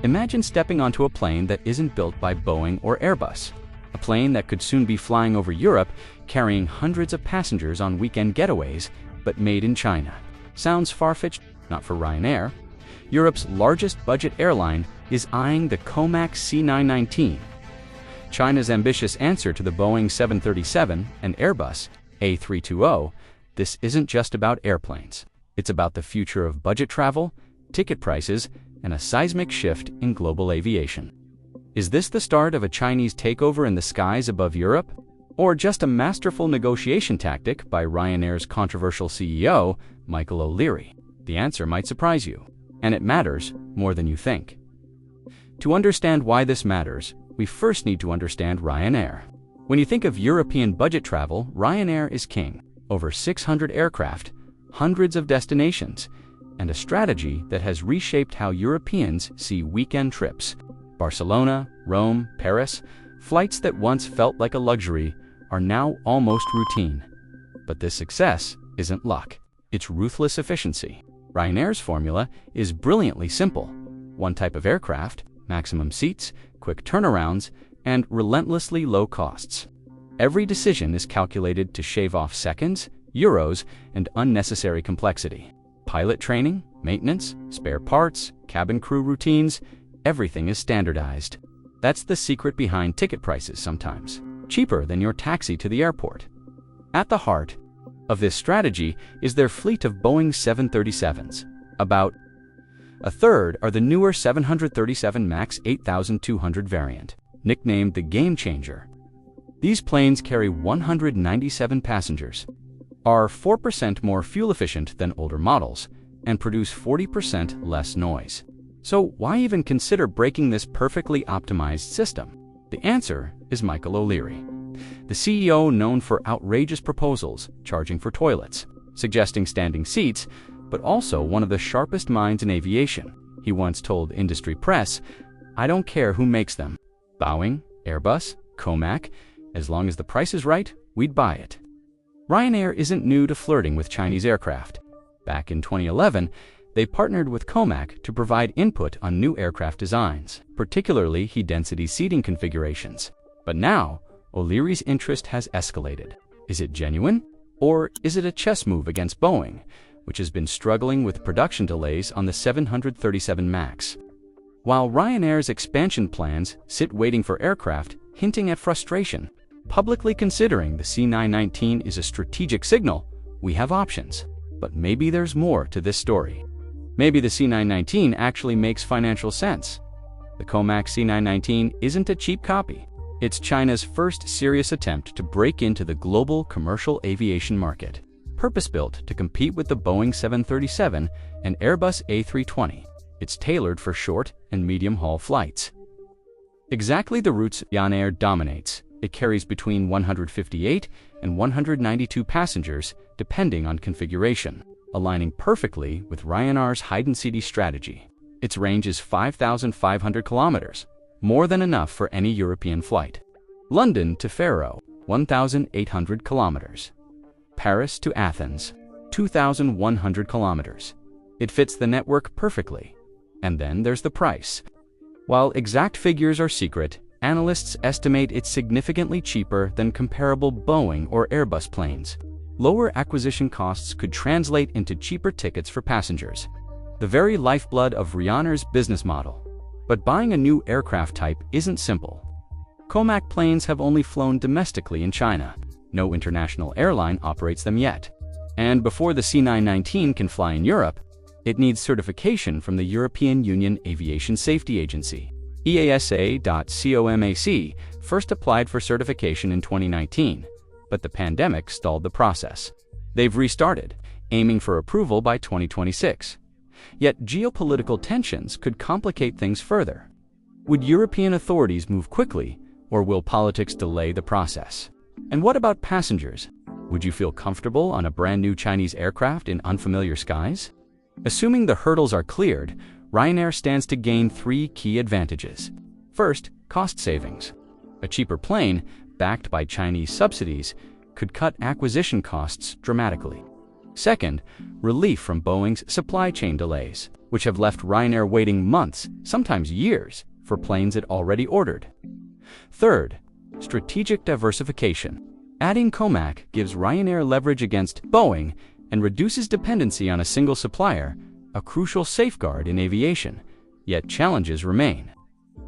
Imagine stepping onto a plane that isn't built by Boeing or Airbus. A plane that could soon be flying over Europe, carrying hundreds of passengers on weekend getaways, but made in China. Sounds far-fetched? Not for Ryanair. Europe's largest budget airline is eyeing the Comac C919. China's ambitious answer to the Boeing 737 and Airbus A320. This isn't just about airplanes. It's about the future of budget travel, ticket prices, and a seismic shift in global aviation. Is this the start of a Chinese takeover in the skies above Europe? Or just a masterful negotiation tactic by Ryanair's controversial CEO, Michael O'Leary? The answer might surprise you, and it matters more than you think. To understand why this matters, we first need to understand Ryanair. When you think of European budget travel, Ryanair is king. Over 600 aircraft, hundreds of destinations, and a strategy that has reshaped how Europeans see weekend trips. Barcelona, Rome, Paris, flights that once felt like a luxury are now almost routine. But this success isn't luck, it's ruthless efficiency. Ryanair's formula is brilliantly simple. One type of aircraft, maximum seats, quick turnarounds, and relentlessly low costs. Every decision is calculated to shave off seconds, euros, and unnecessary complexity. Pilot training, maintenance, spare parts, cabin crew routines, everything is standardized. That's the secret behind ticket prices sometimes cheaper than your taxi to the airport. At the heart of this strategy is their fleet of Boeing 737s. About a third are the newer 737 MAX 8200 variant, nicknamed the Game Changer. These planes carry 197 passengers, are 4% more fuel efficient than older models, and produce 40% less noise. So why even consider breaking this perfectly optimized system? The answer is Michael O'Leary, the CEO known for outrageous proposals, charging for toilets, suggesting standing seats, but also one of the sharpest minds in aviation. He once told industry press, "I don't care who makes them. Boeing, Airbus, Comac, as long as the price is right, we'd buy it." Ryanair isn't new to flirting with Chinese aircraft. Back in 2011, they partnered with Comac to provide input on new aircraft designs, particularly high-density seating configurations. But now, O'Leary's interest has escalated. Is it genuine? Or is it a chess move against Boeing, which has been struggling with production delays on the 737 MAX? While Ryanair's expansion plans sit waiting for aircraft, hinting at frustration, publicly considering the C919 is a strategic signal, we have options. But maybe there's more to this story. Maybe the C919 actually makes financial sense. The Comac C919 isn't a cheap copy. It's China's first serious attempt to break into the global commercial aviation market. Purpose-built to compete with the Boeing 737 and Airbus A320, it's tailored for short and medium-haul flights. Exactly the routes Ryanair dominates. It carries between 158 and 192 passengers, depending on configuration, aligning perfectly with Ryanair's high-density strategy. Its range is 5,500 kilometers, more than enough for any European flight. London to Faro, 1,800 kilometers. Paris to Athens, 2,100 kilometers. It fits the network perfectly. And then there's the price. While exact figures are secret, analysts estimate it's significantly cheaper than comparable Boeing or Airbus planes. Lower acquisition costs could translate into cheaper tickets for passengers, the very lifeblood of Ryanair's business model. But buying a new aircraft type isn't simple. Comac planes have only flown domestically in China. No international airline operates them yet. And before the C919 can fly in Europe, it needs certification from the European Union Aviation Safety Agency. EASA.COMAC first applied for certification in 2019, but the pandemic stalled the process. They've restarted, aiming for approval by 2026. Yet geopolitical tensions could complicate things further. Would European authorities move quickly, or will politics delay the process? And what about passengers? Would you feel comfortable on a brand new Chinese aircraft in unfamiliar skies? Assuming the hurdles are cleared, Ryanair stands to gain three key advantages. First, cost savings. A cheaper plane, backed by Chinese subsidies, could cut acquisition costs dramatically. Second, relief from Boeing's supply chain delays. which have left Ryanair waiting months, sometimes years, for planes it already ordered. Third, strategic diversification. Adding COMAC gives Ryanair leverage against Boeing and reduces dependency on a single supplier, a crucial safeguard in aviation. Yet challenges remain.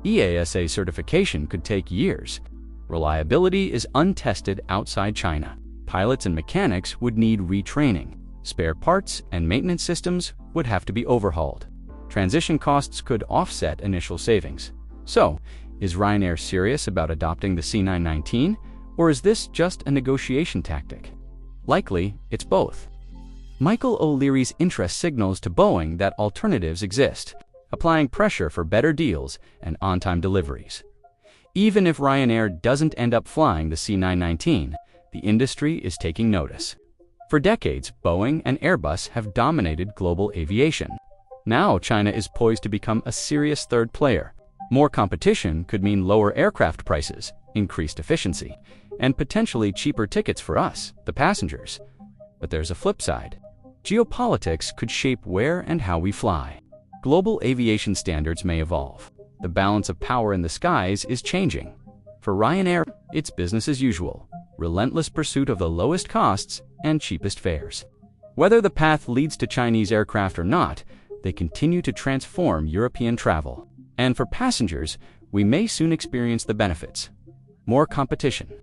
EASA certification could take years. Reliability is untested outside China. Pilots and mechanics would need retraining. Spare parts and maintenance systems would have to be overhauled. Transition costs could offset initial savings. So, is Ryanair serious about adopting the C919, or is this just a negotiation tactic? Likely, it's both. Michael O'Leary's interest signals to Boeing that alternatives exist, applying pressure for better deals and on-time deliveries. Even if Ryanair doesn't end up flying the C919, the industry is taking notice. For decades, Boeing and Airbus have dominated global aviation. Now China is poised to become a serious third player. More competition could mean lower aircraft prices, increased efficiency, and potentially cheaper tickets for us, the passengers. But there's a flip side. Geopolitics could shape where and how we fly. Global aviation standards may evolve. The balance of power in the skies is changing. For Ryanair, it's business as usual, relentless pursuit of the lowest costs and cheapest fares. Whether the path leads to Chinese aircraft or not, they continue to transform European travel. And for passengers, we may soon experience the benefits. More competition,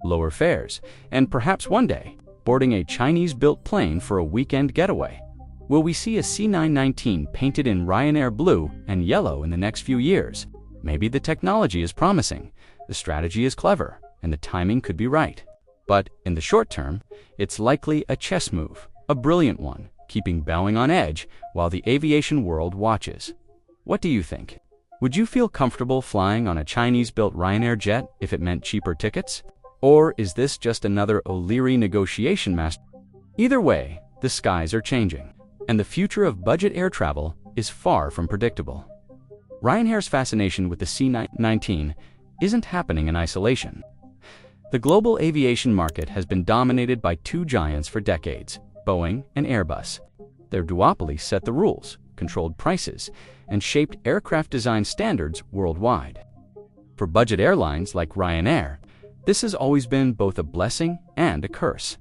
lower fares, and perhaps one day, boarding a Chinese-built plane for a weekend getaway. Will we see a C919 painted in Ryanair blue and yellow in the next few years? Maybe the technology is promising, the strategy is clever, and the timing could be right. But in the short term, it's likely a chess move, a brilliant one, keeping Boeing on edge while the aviation world watches. What do you think? Would you feel comfortable flying on a Chinese-built Ryanair jet if it meant cheaper tickets? Or is this just another O'Leary negotiation master? Either way, the skies are changing, and the future of budget air travel is far from predictable. Ryanair's fascination with the C919 isn't happening in isolation. The global aviation market has been dominated by two giants for decades, Boeing and Airbus. Their duopoly set the rules, controlled prices, and shaped aircraft design standards worldwide. For budget airlines like Ryanair, this has always been both a blessing and a curse.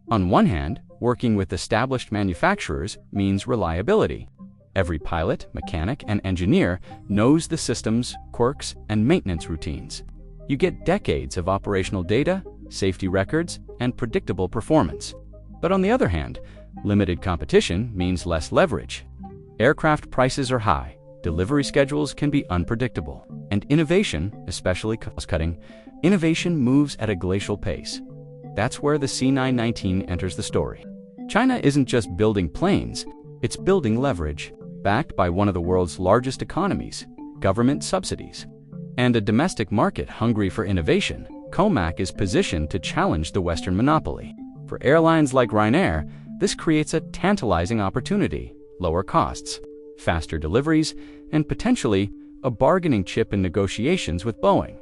On one hand, working with established manufacturers means reliability. Every pilot, mechanic, and engineer knows the system's quirks and maintenance routines. You get decades of operational data, safety records, and predictable performance. But on the other hand, limited competition means less leverage. Aircraft prices are high, delivery schedules can be unpredictable, and innovation, especially cost-cutting, innovation moves at a glacial pace. That's where the C919 enters the story. China isn't just building planes, it's building leverage, backed by one of the world's largest economies, government subsidies, and a domestic market hungry for innovation. COMAC is positioned to challenge the Western monopoly. For airlines like Ryanair, this creates a tantalizing opportunity: lower costs, faster deliveries, and potentially a bargaining chip in negotiations with Boeing.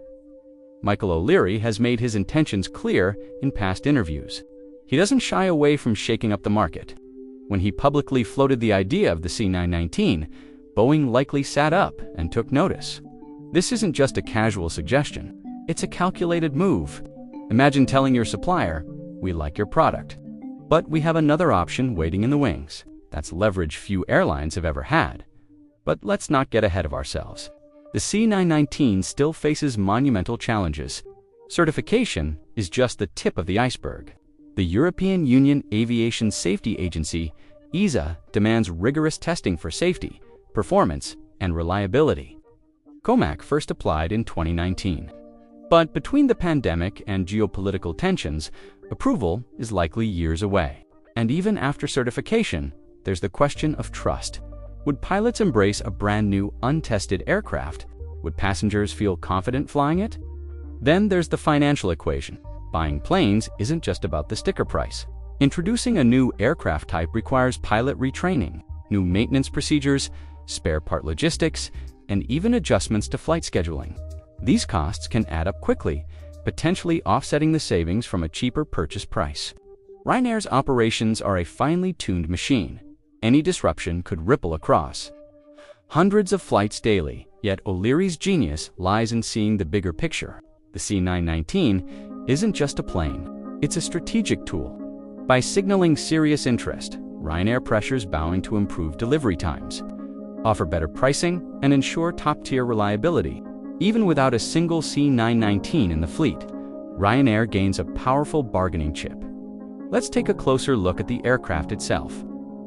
Michael O'Leary has made his intentions clear in past interviews. He doesn't shy away from shaking up the market. When he publicly floated the idea of the C919, Boeing likely sat up and took notice. This isn't just a casual suggestion, it's a calculated move. Imagine telling your supplier, "We like your product, but we have another option waiting in the wings." That's leverage few airlines have ever had. But let's not get ahead of ourselves. The C919 still faces monumental challenges. Certification is just the tip of the iceberg. The European Union Aviation Safety Agency, EASA, demands rigorous testing for safety, performance, and reliability. COMAC first applied in 2019. But between the pandemic and geopolitical tensions, approval is likely years away. And even after certification, there's the question of trust. Would pilots embrace a brand new, untested aircraft? Would passengers feel confident flying it? Then there's the financial equation. Buying planes isn't just about the sticker price. Introducing a new aircraft type requires pilot retraining, new maintenance procedures, spare part logistics, and even adjustments to flight scheduling. These costs can add up quickly, potentially offsetting the savings from a cheaper purchase price. Ryanair's operations are a finely tuned machine. Any disruption could ripple across hundreds of flights daily, yet O'Leary's genius lies in seeing the bigger picture. The C919 isn't just a plane, it's a strategic tool. By signaling serious interest, Ryanair pressures Boeing to improve delivery times, offer better pricing, and ensure top-tier reliability. Even without a single C919 in the fleet, Ryanair gains a powerful bargaining chip. Let's take a closer look at the aircraft itself.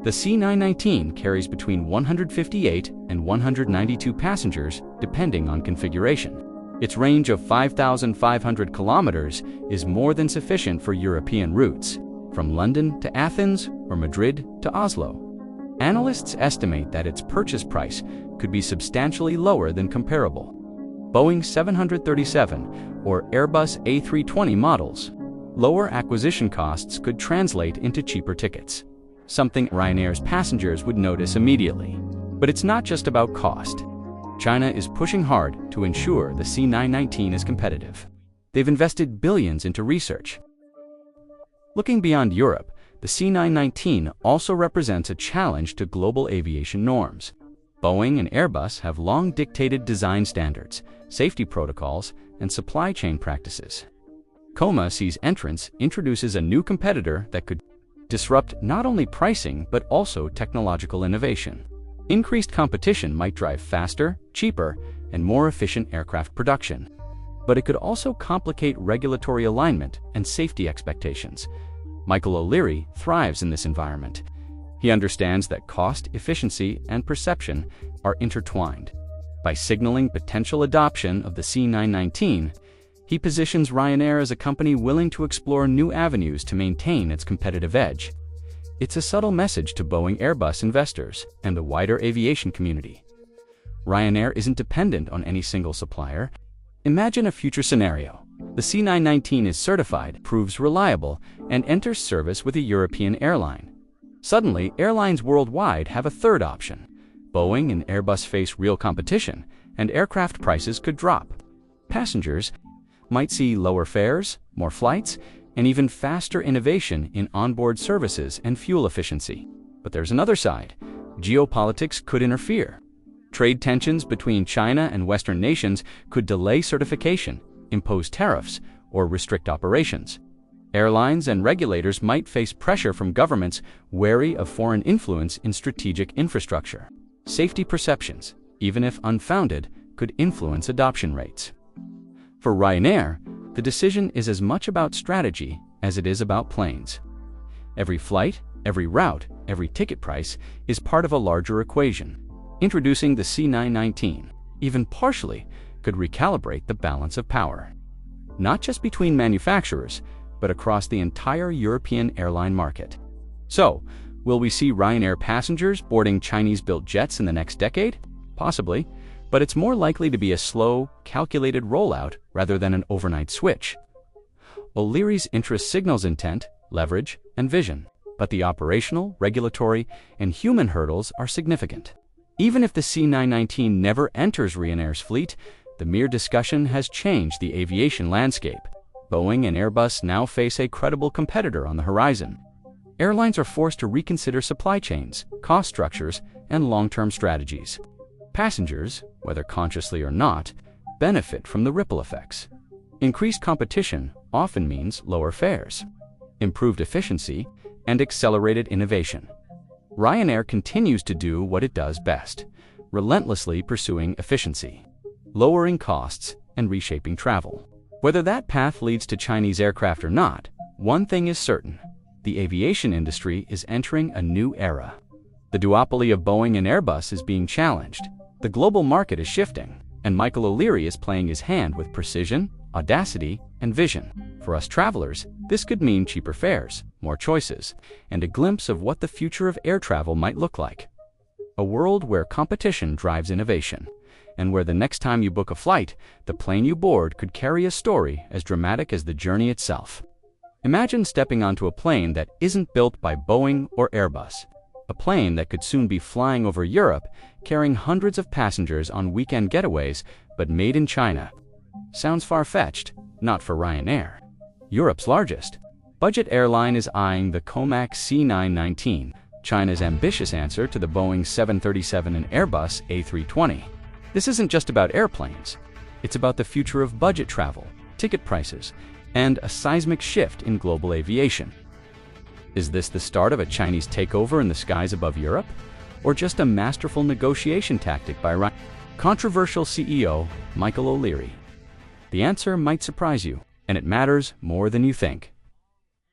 The C919 carries between 158 and 192 passengers, depending on configuration. Its range of 5,500 kilometers is more than sufficient for European routes, from London to Athens or Madrid to Oslo. Analysts estimate that its purchase price could be substantially lower than comparable Boeing 737 or Airbus A320 models. Lower acquisition costs could translate into cheaper tickets, something Ryanair's passengers would notice immediately. But it's not just about cost. China is pushing hard to ensure the C919 is competitive. They've invested billions into research. Looking beyond Europe, the C919 also represents a challenge to global aviation norms. Boeing and Airbus have long dictated design standards, safety protocols, and supply chain practices. COMAC's entrance introduces a new competitor that could disrupt not only pricing but also technological innovation. Increased competition might drive faster, cheaper, and more efficient aircraft production. But it could also complicate regulatory alignment and safety expectations. Michael O'Leary thrives in this environment. He understands that cost, efficiency, and perception are intertwined. By signaling potential adoption of the C919, he positions Ryanair as a company willing to explore new avenues to maintain its competitive edge. It's a subtle message to Boeing Airbus investors and the wider aviation community. Ryanair isn't dependent on any single supplier. Imagine a future scenario. The C919 is certified, proves reliable, and enters service with a European airline. Suddenly, airlines worldwide have a third option. Boeing and Airbus face real competition, and aircraft prices could drop. Passengers might see lower fares, more flights, and even faster innovation in onboard services and fuel efficiency. But there's another side. Geopolitics could interfere. Trade tensions between China and Western nations could delay certification, impose tariffs, or restrict operations. Airlines and regulators might face pressure from governments wary of foreign influence in strategic infrastructure. Safety perceptions, even if unfounded, could influence adoption rates. For Ryanair, the decision is as much about strategy as it is about planes. Every flight, every route, every ticket price is part of a larger equation. Introducing the C919, even partially, could recalibrate the balance of power. Not just between manufacturers, but across the entire European airline market. So, will we see Ryanair passengers boarding Chinese-built jets in the next decade? Possibly, but it's more likely to be a slow, calculated rollout rather than an overnight switch. O'Leary's interest signals intent, leverage, and vision, but the operational, regulatory, and human hurdles are significant. Even if the C919 never enters Ryanair's fleet, the mere discussion has changed the aviation landscape. Boeing and Airbus now face a credible competitor on the horizon. Airlines are forced to reconsider supply chains, cost structures, and long-term strategies. Passengers, whether consciously or not, benefit from the ripple effects. Increased competition often means lower fares, improved efficiency, and accelerated innovation. Ryanair continues to do what it does best, relentlessly pursuing efficiency, lowering costs, and reshaping travel. Whether that path leads to Chinese aircraft or not, one thing is certain: the aviation industry is entering a new era. The duopoly of Boeing and Airbus is being challenged. The global market is shifting, and Michael O'Leary is playing his hand with precision, audacity, and vision. For us travelers, this could mean cheaper fares, more choices, and a glimpse of what the future of air travel might look like. A world where competition drives innovation, and where the next time you book a flight, the plane you board could carry a story as dramatic as the journey itself. Imagine stepping onto a plane that isn't built by Boeing or Airbus. A plane that could soon be flying over Europe, carrying hundreds of passengers on weekend getaways, but made in China. Sounds far-fetched? Not for Ryanair. Europe's largest budget airline is eyeing the COMAC C919, China's ambitious answer to the Boeing 737 and Airbus A320. This isn't just about airplanes. It's about the future of budget travel, ticket prices, and a seismic shift in global aviation. Is this the start of a Chinese takeover in the skies above Europe? Or just a masterful negotiation tactic by Ryanair? Controversial CEO Michael O'Leary. The answer might surprise you, and it matters more than you think.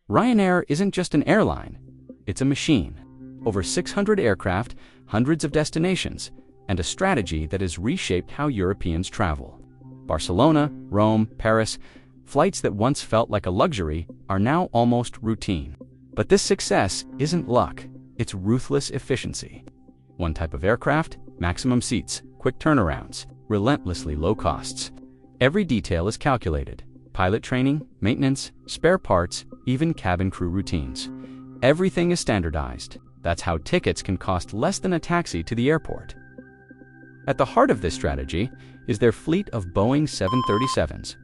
Ryanair isn't just an airline, it's a machine. Over 600 aircraft, hundreds of destinations, and a strategy that has reshaped how Europeans travel. Barcelona, Rome, Paris, flights that once felt like a luxury are now almost routine. But this success isn't luck, it's ruthless efficiency. One type of aircraft, maximum seats, quick turnarounds, relentlessly low costs. Every detail is calculated. Pilot training, maintenance, spare parts, even cabin crew routines. Everything is standardized. That's how tickets can cost less than a taxi to the airport. At the heart of this strategy is their fleet of Boeing 737s.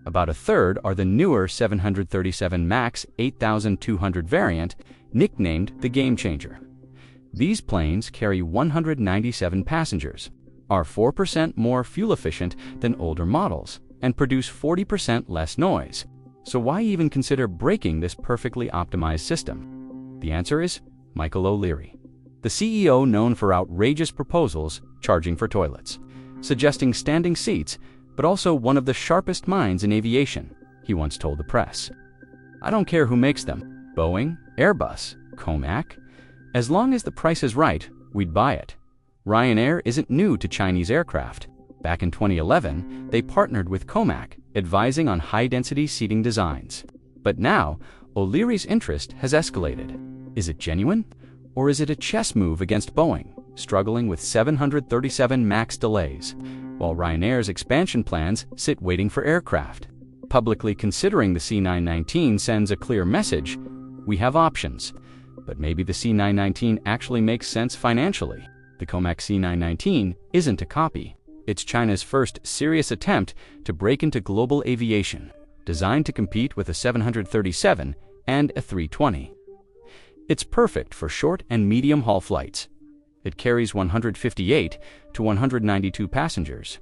About a third are the newer 737 MAX 8200 variant, nicknamed the Game Changer. These planes carry 197 passengers, are 4% more fuel efficient than older models, and produce 40% less noise. So why even consider breaking this perfectly optimized system? The answer is Michael O'Leary, the CEO known for outrageous proposals charging for toilets, suggesting standing seats, but also one of the sharpest minds in aviation. He once told the press, "I don't care who makes them, Boeing, Airbus, Comac. As long as the price is right, we'd buy it." Ryanair isn't new to Chinese aircraft. Back in 2011, they partnered with Comac, advising on high-density seating designs. But now, O'Leary's interest has escalated. Is it genuine? Or is it a chess move against Boeing, struggling with 737 MAX delays, while Ryanair's expansion plans sit waiting for aircraft? Publicly considering the C919 sends a clear message: we have options. But maybe the C919 actually makes sense financially. The Comac C919 isn't a copy. It's China's first serious attempt to break into global aviation, designed to compete with a 737 and a 320. It's perfect for short and medium-haul flights. It carries 158 to 192 passengers,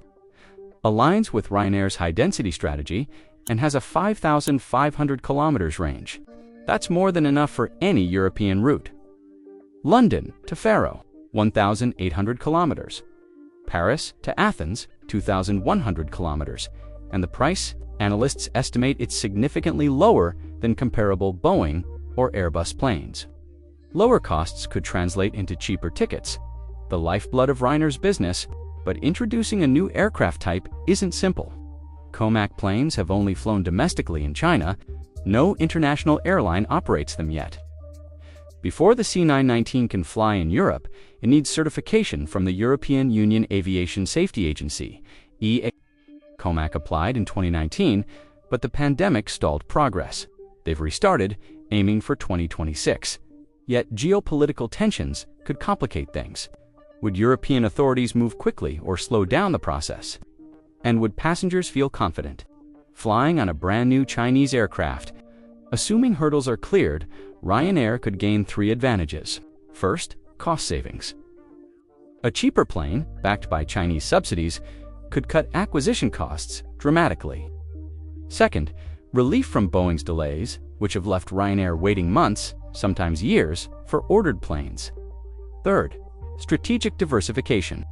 aligns with Ryanair's high-density strategy, and has a 5,500 kilometers range. That's more than enough for any European route. London to Faro, 1,800 kilometers. Paris to Athens, 2,100 kilometers. And the price? Analysts estimate it's significantly lower than comparable Boeing or Airbus planes. Lower costs could translate into cheaper tickets, the lifeblood of Ryanair's business, but introducing a new aircraft type isn't simple. Comac planes have only flown domestically in China. No international airline operates them yet. Before the C919 can fly in Europe, it needs certification from the European Union Aviation Safety Agency, EASA. Comac applied in 2019, but the pandemic stalled progress. They've restarted, aiming for 2026. Yet geopolitical tensions could complicate things. Would European authorities move quickly or slow down the process? And would passengers feel confident flying on a brand new Chinese aircraft? Assuming hurdles are cleared, Ryanair could gain 3 advantages. First, cost savings. A cheaper plane, backed by Chinese subsidies, could cut acquisition costs dramatically. Second, relief from Boeing's delays, which have left Ryanair waiting months, sometimes years, for ordered planes. Third, strategic diversification.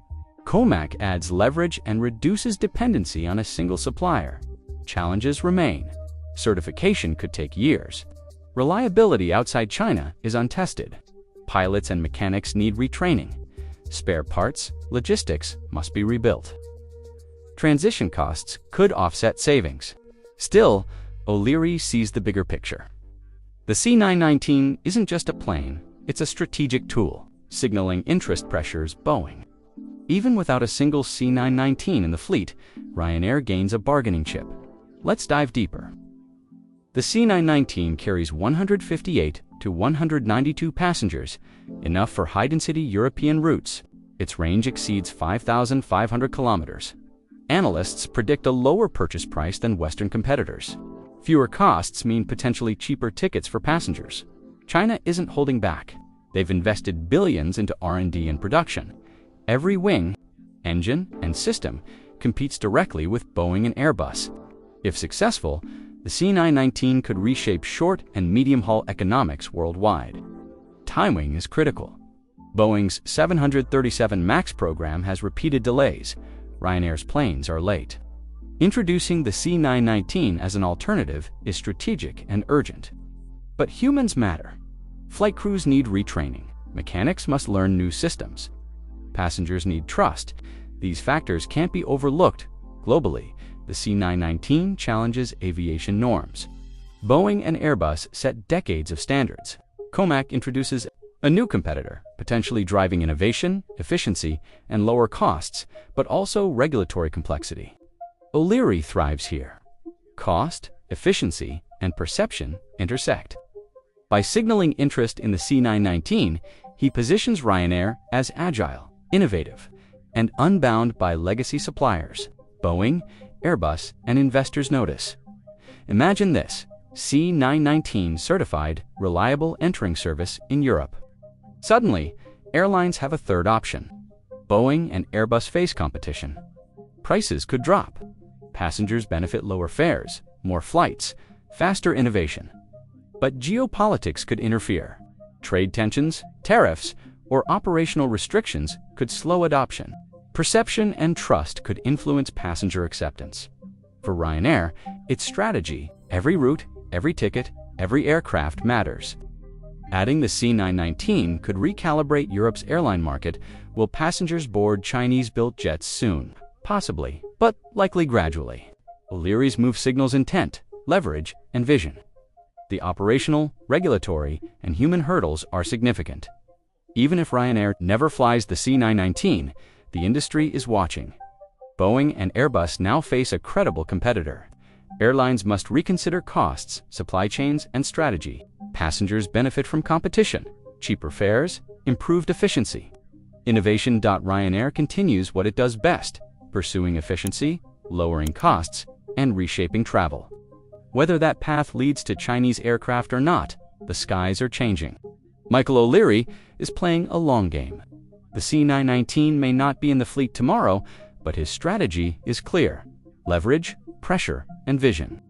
Comac adds leverage and reduces dependency on a single supplier. Challenges remain. Certification could take years. Reliability outside China is untested. Pilots and mechanics need retraining. Spare parts, logistics must be rebuilt. Transition costs could offset savings. Still, O'Leary sees the bigger picture. The C919 isn't just a plane, it's a strategic tool, signaling interest pressures Boeing. Even without a single C919 in the fleet, Ryanair gains a bargaining chip. Let's dive deeper. The C919 carries 158 to 192 passengers, enough for high-density European routes. Its range exceeds 5,500 kilometers. Analysts predict a lower purchase price than Western competitors. Fewer costs mean potentially cheaper tickets for passengers. China isn't holding back. They've invested billions into R&D and production. Every wing, engine, and system competes directly with Boeing and Airbus. If successful, the C919 could reshape short and medium-haul economics worldwide. Timing is critical. Boeing's 737 MAX program has repeated delays. Ryanair's planes are late. Introducing the C919 as an alternative is strategic and urgent. But humans matter. Flight crews need retraining. Mechanics must learn new systems. Passengers need trust. These factors can't be overlooked. Globally, the C919 challenges aviation norms. Boeing and Airbus set decades of standards. COMAC introduces a new competitor, potentially driving innovation, efficiency, and lower costs, but also regulatory complexity. O'Leary thrives here. Cost, efficiency, and perception intersect. By signaling interest in the C919, he positions Ryanair as agile, innovative, and unbound by legacy suppliers. Boeing, Airbus, and investors notice. Imagine this: C919 certified, reliable entering service in Europe. Suddenly, airlines have a third option. Boeing and Airbus face competition. Prices could drop. Passengers benefit lower fares, more flights, faster innovation. But geopolitics could interfere. Trade tensions, tariffs, or operational restrictions could slow adoption. Perception and trust could influence passenger acceptance. For Ryanair, its strategy: every route, every ticket, every aircraft matters. Adding the C919 could recalibrate Europe's airline market. Will passengers board Chinese-built jets soon? Possibly, but likely gradually. O'Leary's move signals intent, leverage, and vision. The operational, regulatory, and human hurdles are significant. Even if Ryanair never flies the C919, the industry is watching. Boeing and Airbus now face a credible competitor. Airlines must reconsider costs, supply chains, and strategy. Passengers benefit from competition, cheaper fares, improved efficiency. Innovation.Ryanair continues what it does best: pursuing efficiency, lowering costs, and reshaping travel. Whether that path leads to Chinese aircraft or not, the skies are changing. Michael O'Leary is playing a long game. The C919 may not be in the fleet tomorrow, but his strategy is clear: leverage, pressure, and vision.